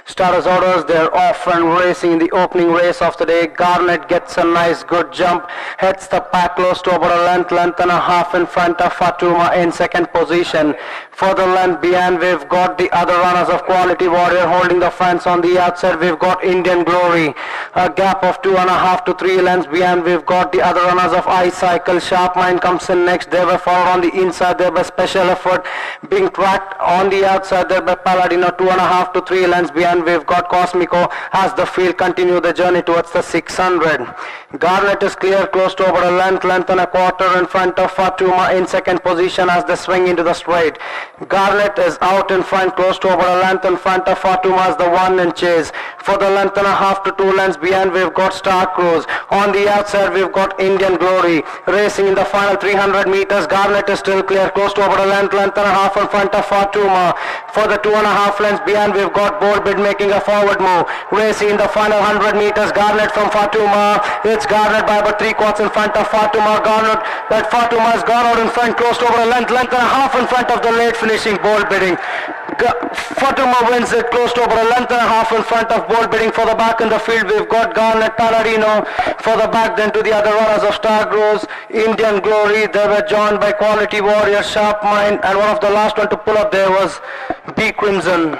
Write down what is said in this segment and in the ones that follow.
Starters orders, they're off and racing in the opening race of the day. Garnet gets a nice good jump, heads the pack close to about a length and a half in front of Fatuma in second position. Further length behind, we've got the other runners of Quality Warrior holding the fence on the outside. We've got Indian Glory, a gap of 2.5 to 3 lengths behind. We've got the other runners of iCycle. Sharp Mind comes in next. They were followed on the inside there by Special Effort, being tracked on the outside there by Paladino, 2.5 to 3 lengths behind. We've got Cosmico as the field continue the journey towards the 600. Garnet is clear close to about a length and a quarter in front of Fatuma in second position as they swing into the straight. Garnet is out in front close to about a length in front of Fatuma as the one in chase. For the length and a half to 2 lengths behind, we've got Star Cruise. On the outside, we've got Indian Glory racing in the final 300 meters. Garnet is still clear close to about a length and a half in front of Fatuma. For the 2.5 lengths behind, we've got Bold Bid making a forward move. Racing in the final 100 meters, Garnet from Fatuma. It's Garnet by about 3/4 in front of Fatuma. Garnet, that Fatuma has gone out in front close to over a length and a half in front of the late finishing Bold Bidding. Fatuma wins it close to over a length and a half in front of Bold Bidding. For the back in the field, we've got Garnet, Paladino. For the back then to the other runners of Star Grows, Indian Glory. They were joined by Quality Warrior, Sharp Mind, and one of the last one to pull up there was B Crimson.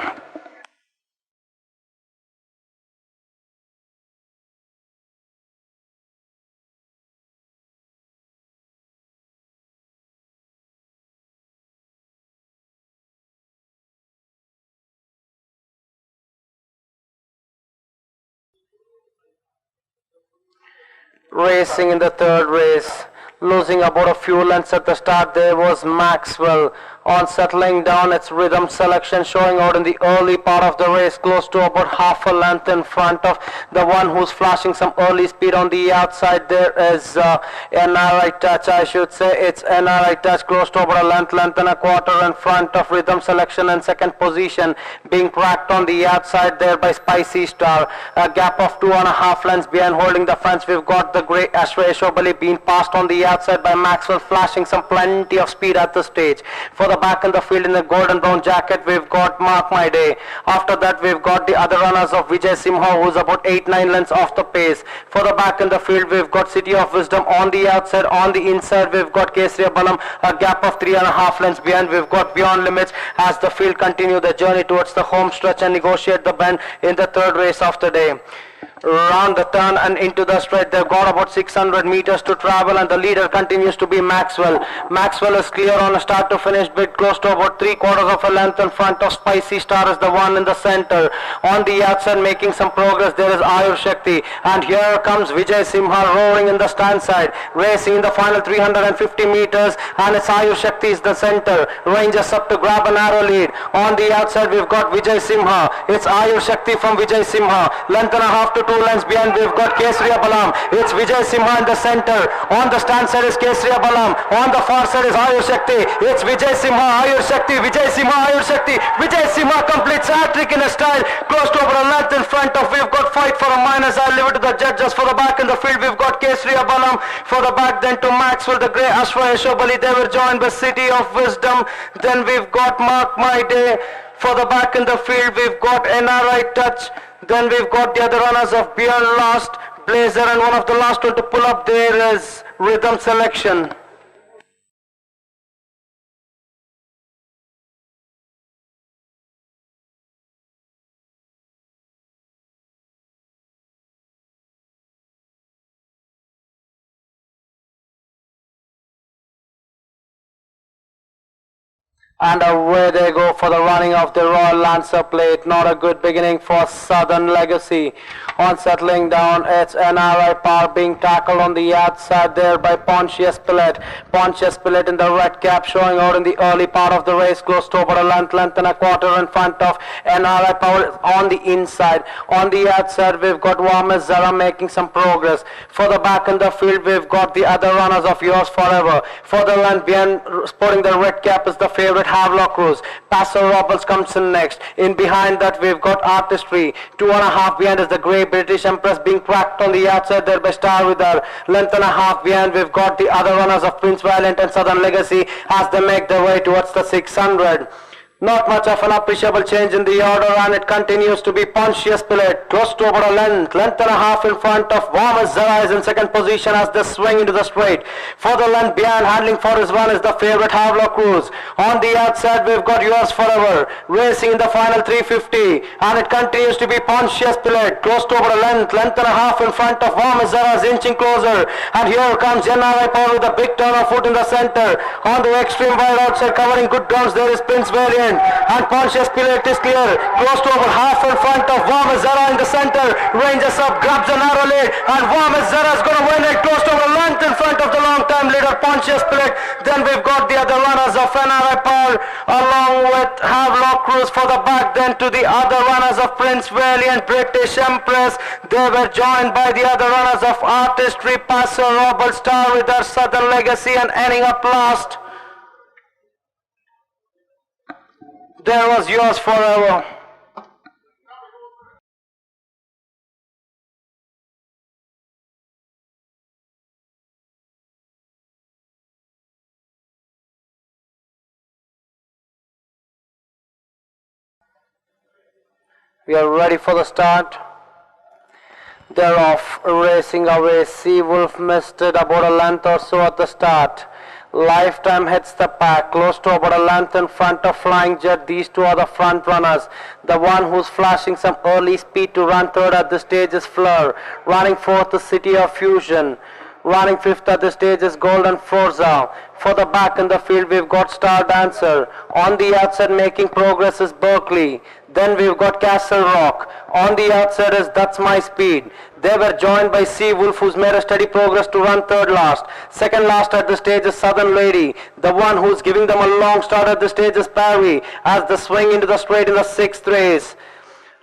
Racing in the third race, losing about a few lengths at the start, there was Maxwell. On settling down, its rhythm selection showing out in the early part of the race, close to about half a length in front of the one who's flashing some early speed on the outside. There is NRI Touch, I should say. It's NRI Touch close to about a length and a quarter in front of rhythm selection in second position, being tracked on the outside there by Spicy Star. A gap of 2.5 lengths behind, holding the fence. We've got the grey Ashray Shobali being passed on the outside by Maxwell, flashing some plenty of speed at the stage. For the back in the field in the golden brown jacket, we've got Mark My Day. After that, we've got the other runners of Vijay Simha, who's about 8-9 lengths off the pace. For the back in the field, we've got City of Wisdom on the outside. On the inside, we've got Kesriya Balam, a gap of 3.5 lengths behind. We've got Beyond Limits as the field continue the journey towards the home stretch and negotiate the bend in the third race of the day. Round the turn and into the straight, they've got about 600 meters to travel, and the leader continues to be Maxwell. Maxwell is clear on a start to finish bid, close to about 3/4 of a length in front of Spicy Star is the one in the center. On the outside, making some progress, there is Ayur Shakti, and here comes Vijay Simha roaring in the stand side, racing in the final 350 meters, and it's Ayur Shakti is the center. Ranges up to grab a narrow lead. On the outside, we've got Vijay Simha. It's Ayur Shakti from Vijay Simha. Length and a half to 2 lengths behind, we've got Kesriya Balam. It's Vijay Simha in the center. On the stand side is Kesriya Balam. On the far side is Ayur Shakti. It's Vijay Simha, Ayur Shakti, Vijay Simha, Ayur Shakti. Vijay Simha completes hat-trick in a style, close to over a length in front of. We've got Fight for a Minus. I'll leave it to the judges. For the back in the field, we've got Kesriya Balam. For the back then to Maxwell, the grey Ashray Shobali. They were joined by City of Wisdom. Then we've got Mark My Day. For the back in the field, we've got NRI Touch. Then we've got the other runners of Beyond Lost, Blazer, and one of the last one to pull up there is Rhythm Selection. And away they go for the running of the Royal Lancer plate. Not a good beginning for Southern Legacy. On settling down, it's NRI Power being tackled on the outside there by Pontius Pillet. Pontius Pillet in the red cap showing out in the early part of the race, close to over a length and a quarter in front of NRI Power on the inside. On the outside, we've got Wamis Zara making some progress. For the back in the field, we've got the other runners of Yours Forever. For the length behind, sporting the red cap is the favorite Havelock Cruz. Paso Robles comes in next. In behind that, we've got Artistry. 2.5 behind is the grey British Empress being cracked on the outside there by Star with her. Length and a half behind, we've got the other runners of Prince Valiant and Southern Legacy as they make their way towards the 600. Not much of an appreciable change in the order, and it continues to be Pontius Pilate, close to about a length and a half in front of Warmus Zara is in second position as they swing into the straight. For the length behind, handling for his run is the favorite Havelock Cruz. On the outside, we've got Yours Forever, racing in the final 350, and it continues to be Pontius Pilate, close to about a length and a half in front of Warmus Zara is inching closer, and here comes Gennaro Paul with a big turn of foot in the center. On the extreme wide outside, covering good grounds, there is Prince Valiant. And Pontius Pilate is clear, close to over half in front of Warmus Zara in the center, ranges up, grabs a narrow lead, and Warmus Zara is going to win it, close to over length in front of the long-time leader Pontius Pilate. Then we've got the other runners of NRI Paul, along with Havelock Cruz for the back, then to the other runners of Prince Valiant, British Empress. They were joined by the other runners of Artistry, Paso Robert Star with their Southern Legacy, and ending up last, there was Yours Forever. We are ready for the start. They're off, racing away. Sea Wolf missed it about a length or so at the start. Lifetime hits the pack, close to about a length in front of Flying Jet. These two are the front runners. The one who's flashing some early speed to run third at this stage is Fleur. Running fourth is City of Fusion. Running fifth at this stage is Golden Forza. For the back in the field, we've got Star Dancer. On the outside, making progress is Berkeley. Then we've got Castle Rock. On the outside is That's My Speed. They were joined by Sea Wolf, who's made a steady progress to run third last. Second last at the stage is Southern Lady. The one who's giving them a long start at the stage is Parry, as they swing into the straight in the sixth race.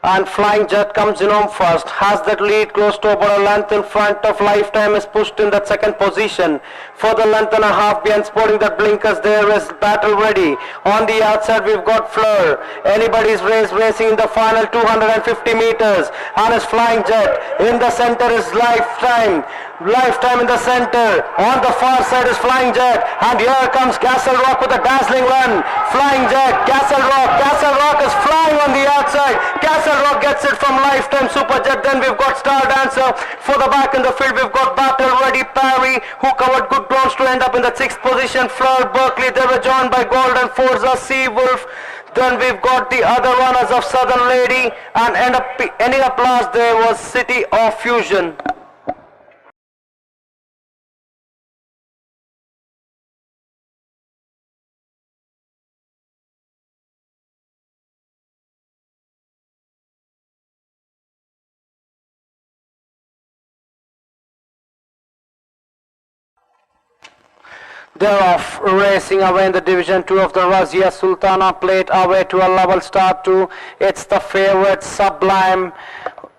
And Flying Jet comes in home first, has that lead close to about a length in front of Lifetime, is pushed in that second position. For the length and a half behind, sporting that blinkers, there is Battle Ready. On the outside, we've got Fleur. Anybody's race, racing in the final 250 meters, and is Flying Jet. In the center is Lifetime. Lifetime in the center. On the far side is Flying Jet, and here comes Castle Rock with a dazzling run. Flying Jet, Castle Rock. Castle Rock is flying on the outside. Castle Rock gets it from Lifetime Super Jet. Then we've got Star Dancer. For the back in the field, we've got Battle Ready, Parry, who covered good grounds to end up in the sixth position. Fleur, Berkeley, they were joined by Golden Forza, Sea Wolf. Then we've got the other runners of Southern Lady, and ending up last there was City of Fusion. They're off, racing away in the Division 2 of the Razia Sultana Plate, away to a level start 2. It's the favorite Sublime.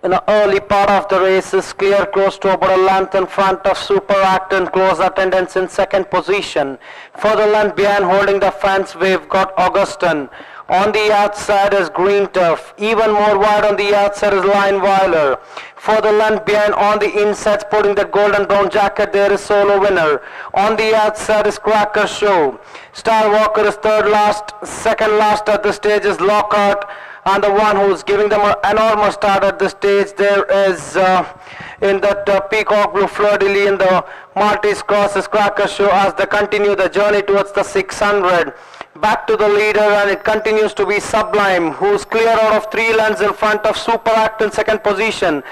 In the early part of the race is clear, close to about a length in front of Super Act, and close attendance in second position. For the length behind, holding the fence, we've got Augustin. On the outside is Green Turf. Even more wide on the outside is Lineweiler. For the length behind, on the inside, sporting that golden brown jacket, there is Solo Winner. On the outside is Cracker Show. Star Walker is third last. Second last at the stage is Lockhart. And the one who's giving them an enormous start at the stage, there is in that Peacock Blue Fleur de Lis in the Maltese Cross is Cracker Show, as they continue the journey towards the 600. Back to the leader, and it continues to be Sublime, who's clear out of 3 lengths in front of Super Act in second position.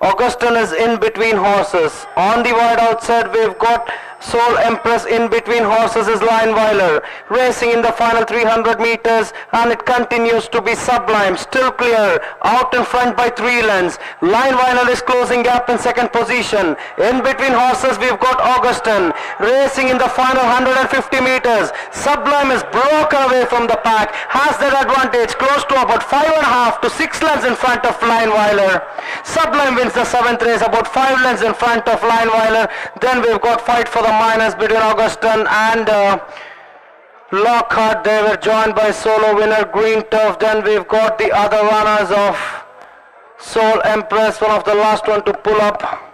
Augustin is in between horses. On the wide outside, we've got Soul Empress. In between horses is Lineweiler, racing in the final 300 meters, and it continues to be Sublime, still clear, out in front by 3 lengths. Lineweiler is closing gap in second position. In between horses, we've got Augustin, racing in the final 150 meters. Sublime is broken away from the pack, has that advantage, close to about 5.5 to 6 lengths in front of Lineweiler. Sublime wins the 7th race, about 5 lengths in front of Lineweiler. Then we've got fight for the minors between Augustin and Lockhart. They were joined by Solo Winner, Green Turf. Then we've got the other runners of Soul Empress, one of the last one to pull up.